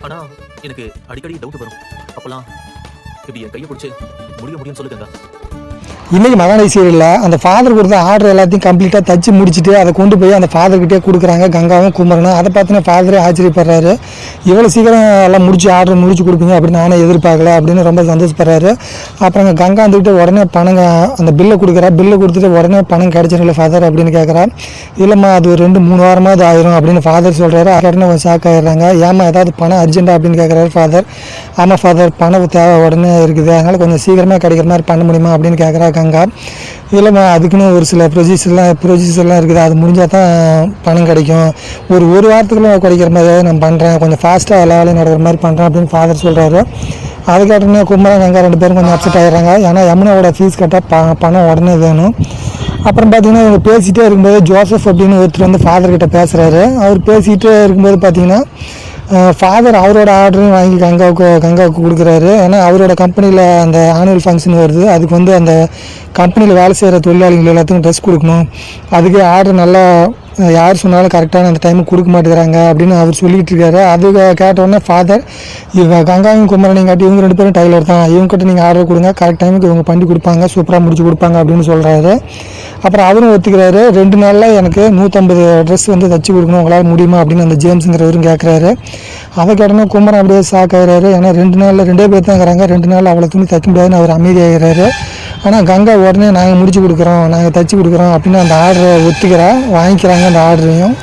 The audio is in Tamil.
ஆனா எனக்கு அடிக்கடி டவுட் வரும். அப்பலாம் இப்படி என் கையை பிடிச்சி முடியும்னு சொல்லுங்க. இன்றைக்கி மகாநதி சீரியலில் அந்த ஃபாதர் கொடுத்த ஆர்டர் எல்லாத்தையும் கம்ப்ளீட்டாக தச்சு முடிச்சுட்டு அதை கொண்டு போய் அந்த ஃபாதர்கிட்டே கொடுக்குறாங்க கங்காவும் குமரனும். அதை பார்த்தினா ஃபாதரே ஆச்சரியப்படுறாரு. இவ்வளோ சீக்கிரம் எல்லாம் ஆர்டர் முடிச்சு கொடுப்பீங்க அப்படின்னு நானே எதிர்பார்க்கல அப்படின்னு ரொம்ப சந்தோஷப்படுறாரு. அப்புறம் கங்கா வந்துக்கிட்டு உடனே பணம் அந்த பில்லை கொடுக்குறா. பில்லை கொடுத்துட்டு உடனே பணம் கிடச்சிருங்களா ஃபாதர் அப்படின்னு கேட்குறா. இல்லைம்மா அது ஒரு 2-3 வாரமாவது ஆயிரும் அப்படின்னு ஃபாதர் சொல்கிறாரு. உடனே கொஞ்சம் ஷாக் ஆகிடுறாங்க. ஏமா ஏதாவது பணம் அர்ஜென்ட்டாக அப்படின்னு கேட்குறாரு ஃபாதர். ஆமாம் ஃபாதர் பணம் தேவை உடனே இருக்குது, அதனால் கொஞ்சம் சீக்கிரமாக கிடைக்கிற மாதிரி பண்ண முடியுமா அப்படின்னு கேட்குறா கங்கா. இல்லைம்மா அதுக்குன்னு ஒரு சில ப்ரொசீஜர்லாம் இருக்குது, அது முடிஞ்சால் தான் பணம் கிடைக்கும். ஒரு வாரத்துக்குள்ளே கிடைக்கிற மாதிரி நான் பண்ணுறேன், கொஞ்சம் ஃபாஸ்ட்டாக எல்லா வேலையும் நடக்கிற மாதிரி பண்ணுறேன் அப்படின்னு ஃபாதர் சொல்கிறாரு. அதுக்காட்டுனே குமரன் கங்கா 2 பேரும் கொஞ்சம் அப்செட் ஆகிடுறாங்க. ஏன்னா யமுனாவோட ஃபீஸ் கட்டால் பணம் உடனே வேணும். அப்புறம் பார்த்தீங்கன்னா இவங்க பேசிகிட்டே இருக்கும்போது ஜோசப் அப்படின்னு ஒருத்தர் வந்து ஃபாதர்கிட்ட பேசுகிறாரு. அவர் பேசிகிட்டே இருக்கும்போது பார்த்தீங்கன்னா ஃபாதர் அவரோட ஆர்டரையும் வாங்கி கங்காவுக்கு கொடுக்குறாரு. ஏன்னா அவரோட கம்பெனியில் அந்த ஆனுவல் ஃபங்க்ஷன் வருது, அதுக்கு வந்து அந்த கம்பெனியில் வேலை செய்கிற தொழிலாளிகள் எல்லாத்துக்கும் ட்ரெஸ் கொடுக்கணும். அதுக்கு ஆர்டர் நல்லா யார் சொன்னாலும் கரெக்டான அந்த டைமுக்கு கொடுக்க மாட்டேங்கிறாங்க அப்படின்னு அவர் சொல்லிகிட்டு இருக்காரு. அது கேட்டவுடனே ஃபாதர் கங்காவும் குமரனையும் காட்டி இவங்க 2 பேரும் டைலர் தான், இவங்ககிட்ட நீங்கள் ஆர்டர் கொடுங்க, கரெக்ட் டைமுக்கு இவங்க பண்ணி கொடுப்பாங்க, சூப்பராக முடிச்சு கொடுப்பாங்க அப்படின்னு சொல்கிறாரு. அப்புறம் அவரும் ஒத்துக்கிறாரு. 2 நாளில் எனக்கு 150 ட்ரெஸ் வந்து தச்சு கொடுக்கணும், உங்களால் முடியுமா அப்படின்னு அந்த ஜேம்ஸுங்கிறவரும் கேட்குறாரு. அதை கேட்டோன்னா குமரன் அப்படியே ஷாக் ஆகிறாரு. ஏன்னா 2 நாளில் 2 பேர் தான் இருக்கிறாங்க, 2 நாள் அவ்வளோ துணி தைக்க முடியாதுன்னு அவர் அமைதியாகிறாரு. ஆனால் கங்கா உடனே நாங்கள் முடிச்சு கொடுக்குறோம், நாங்கள் தச்சு கொடுக்குறோம் அப்படின்னு அந்த ஆர்டரை ஒத்துக்கிறா, வாங்கிக்கிறாங்க அந்த ஆர்டரையும்.